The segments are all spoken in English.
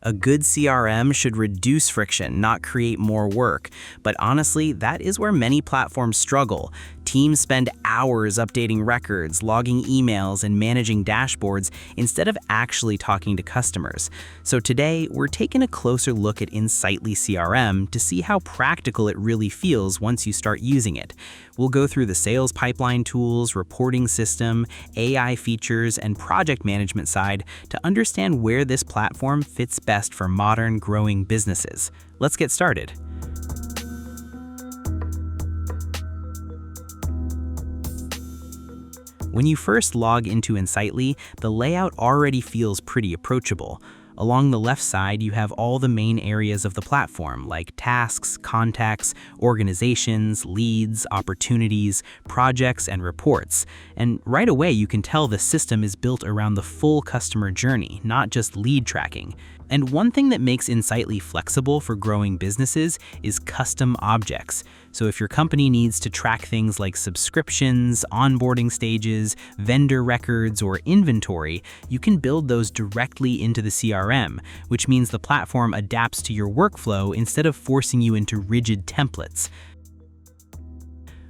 A good CRM should reduce friction, not create more work. But honestly, that is where many platforms struggle. Teams spend hours updating records, logging emails, and managing dashboards instead of actually talking to customers. So today, we're taking a closer look at Insightly CRM to see how practical it really feels once you start using it. We'll go through the sales pipeline tools, reporting system, AI features, and project management side to understand where this platform fits best for modern, growing businesses. Let's get started. When you first log into Insightly, the layout already feels pretty approachable. Along the left side, you have all the main areas of the platform, like tasks, contacts, organizations, leads, opportunities, projects, and reports. And right away, you can tell the system is built around the full customer journey, not just lead tracking. And one thing that makes Insightly flexible for growing businesses is custom objects. So if your company needs to track things like subscriptions, onboarding stages, vendor records, or inventory, you can build those directly into the CRM, which means the platform adapts to your workflow instead of forcing you into rigid templates.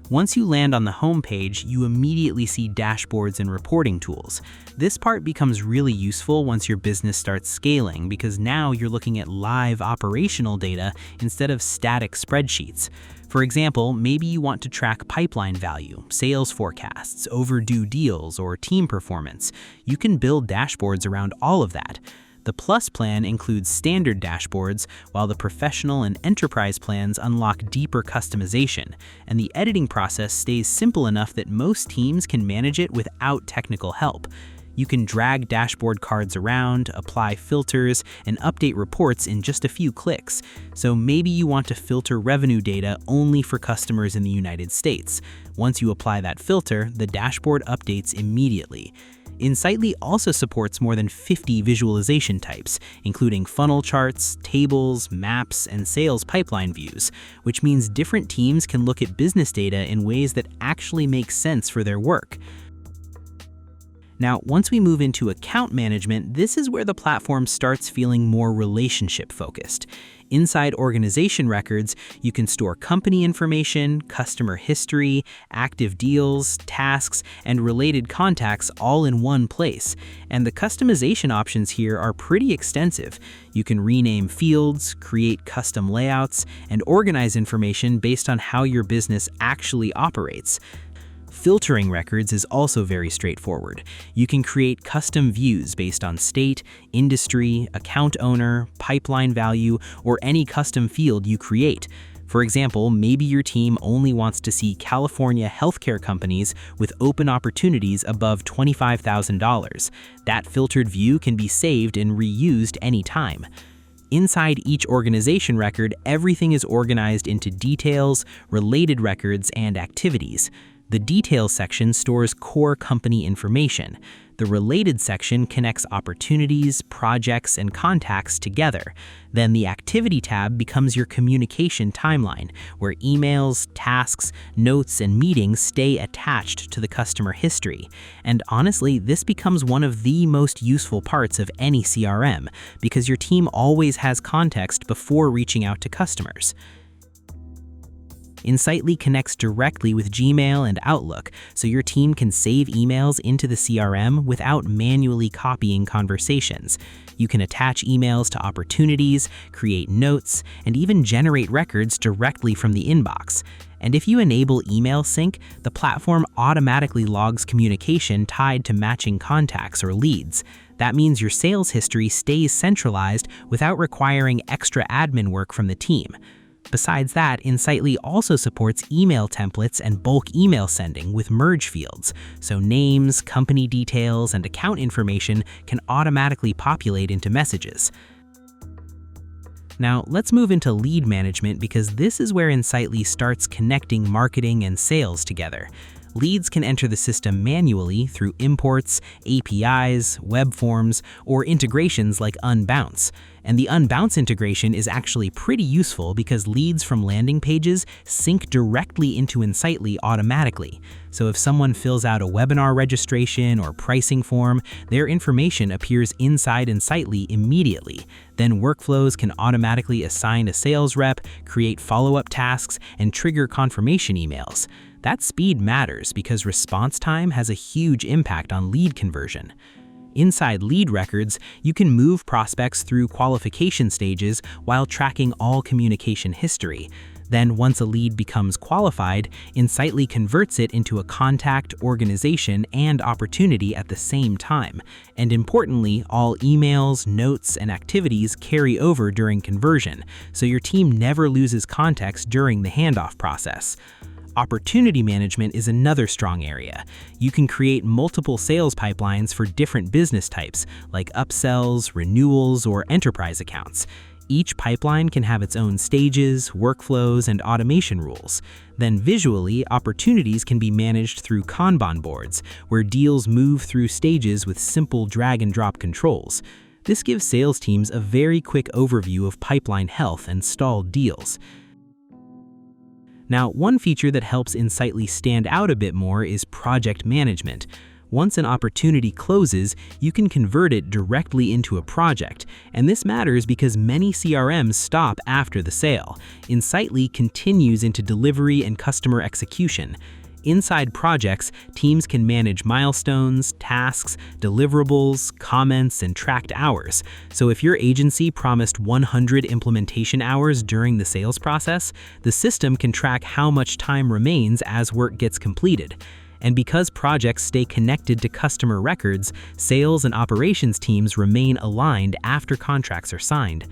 Once you land on the home page, you immediately see dashboards and reporting tools. This part becomes really useful once your business starts scaling because now you're looking at live operational data instead of static spreadsheets. For example, maybe you want to track pipeline value, sales forecasts, overdue deals, or team performance. You can build dashboards around all of that. The Plus plan includes standard dashboards, while the Professional and Enterprise plans unlock deeper customization, and the editing process stays simple enough that most teams can manage it without technical help. You can drag dashboard cards around, apply filters, and update reports in just a few clicks. So maybe you want to filter revenue data only for customers in the United States. Once you apply that filter, the dashboard updates immediately. Insightly also supports more than 50 visualization types, including funnel charts, tables, maps, and sales pipeline views, which means different teams can look at business data in ways that actually make sense for their work. Now, once we move into account management, this is where the platform starts feeling more relationship-focused. Inside organization records, you can store company information, customer history, active deals, tasks, and related contacts all in one place. And the customization options here are pretty extensive. You can rename fields, create custom layouts, and organize information based on how your business actually operates. Filtering records is also very straightforward. You can create custom views based on state, industry, account owner, pipeline value, or any custom field you create. For example, maybe your team only wants to see California healthcare companies with open opportunities above $25,000. That filtered view can be saved and reused anytime. Inside each organization record, everything is organized into details, related records, and activities. The Details section stores core company information. The Related section connects opportunities, projects, and contacts together. Then the Activity tab becomes your communication timeline, where emails, tasks, notes, and meetings stay attached to the customer history. And honestly, this becomes one of the most useful parts of any CRM, because your team always has context before reaching out to customers. Insightly connects directly with Gmail and Outlook, so your team can save emails into the CRM without manually copying conversations. You can attach emails to opportunities, create notes, and even generate records directly from the inbox. And if you enable email sync, the platform automatically logs communication tied to matching contacts or leads. That means your sales history stays centralized without requiring extra admin work from the team. Besides that, Insightly also supports email templates and bulk email sending with merge fields, so names, company details, and account information can automatically populate into messages. Now, let's move into lead management because this is where Insightly starts connecting marketing and sales together. Leads can enter the system manually through imports, APIs, web forms, or integrations like Unbounce. And the Unbounce integration is actually pretty useful because leads from landing pages sync directly into Insightly automatically. So if someone fills out a webinar registration or pricing form, their information appears inside Insightly immediately. Then workflows can automatically assign a sales rep, create follow-up tasks, and trigger confirmation emails. That speed matters because response time has a huge impact on lead conversion. Inside lead records, you can move prospects through qualification stages while tracking all communication history. Then, once a lead becomes qualified, Insightly converts it into a contact, organization, and opportunity at the same time. And importantly, all emails, notes, and activities carry over during conversion, so your team never loses context during the handoff process. Opportunity management is another strong area. You can create multiple sales pipelines for different business types, like upsells, renewals, or enterprise accounts. Each pipeline can have its own stages, workflows, and automation rules. Then visually, opportunities can be managed through Kanban boards, where deals move through stages with simple drag-and-drop controls. This gives sales teams a very quick overview of pipeline health and stalled deals. Now, one feature that helps Insightly stand out a bit more is project management. Once an opportunity closes, you can convert it directly into a project, and this matters because many CRMs stop after the sale. Insightly continues into delivery and customer execution. Inside projects, teams can manage milestones, tasks, deliverables, comments, and tracked hours. So if your agency promised 100 implementation hours during the sales process, the system can track how much time remains as work gets completed. And because projects stay connected to customer records, sales and operations teams remain aligned after contracts are signed.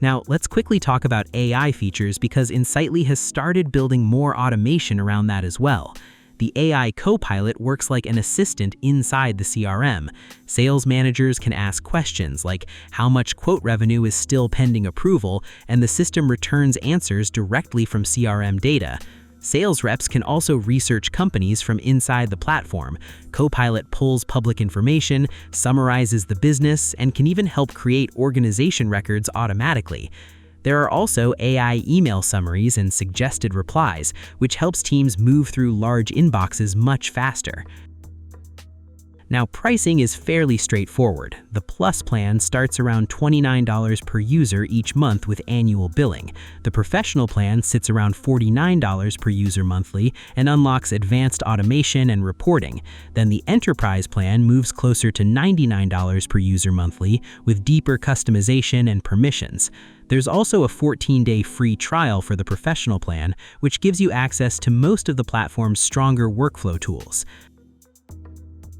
Now, let's quickly talk about AI features because Insightly has started building more automation around that as well. The AI Copilot works like an assistant inside the CRM. Sales managers can ask questions like how much quote revenue is still pending approval, and the system returns answers directly from CRM data. Sales reps can also research companies from inside the platform. Copilot pulls public information, summarizes the business, and can even help create organization records automatically. There are also AI email summaries and suggested replies, which helps teams move through large inboxes much faster. Now, pricing is fairly straightforward. The Plus plan starts around $29 per user each month with annual billing. The Professional plan sits around $49 per user monthly and unlocks advanced automation and reporting. Then the Enterprise plan moves closer to $99 per user monthly with deeper customization and permissions. There's also a 14-day free trial for the Professional plan, which gives you access to most of the platform's stronger workflow tools.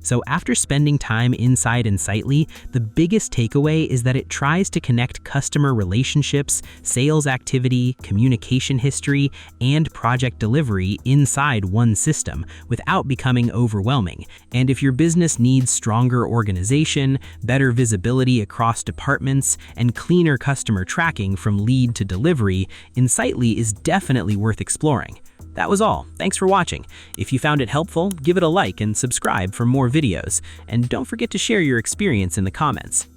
So after spending time inside Insightly, the biggest takeaway is that it tries to connect customer relationships, sales activity, communication history, and project delivery inside one system without becoming overwhelming. And if your business needs stronger organization, better visibility across departments, and cleaner customer tracking from lead to delivery, Insightly is definitely worth exploring. That was all. Thanks for watching. If you found it helpful, give it a like and subscribe for more videos. And don't forget to share your experience in the comments.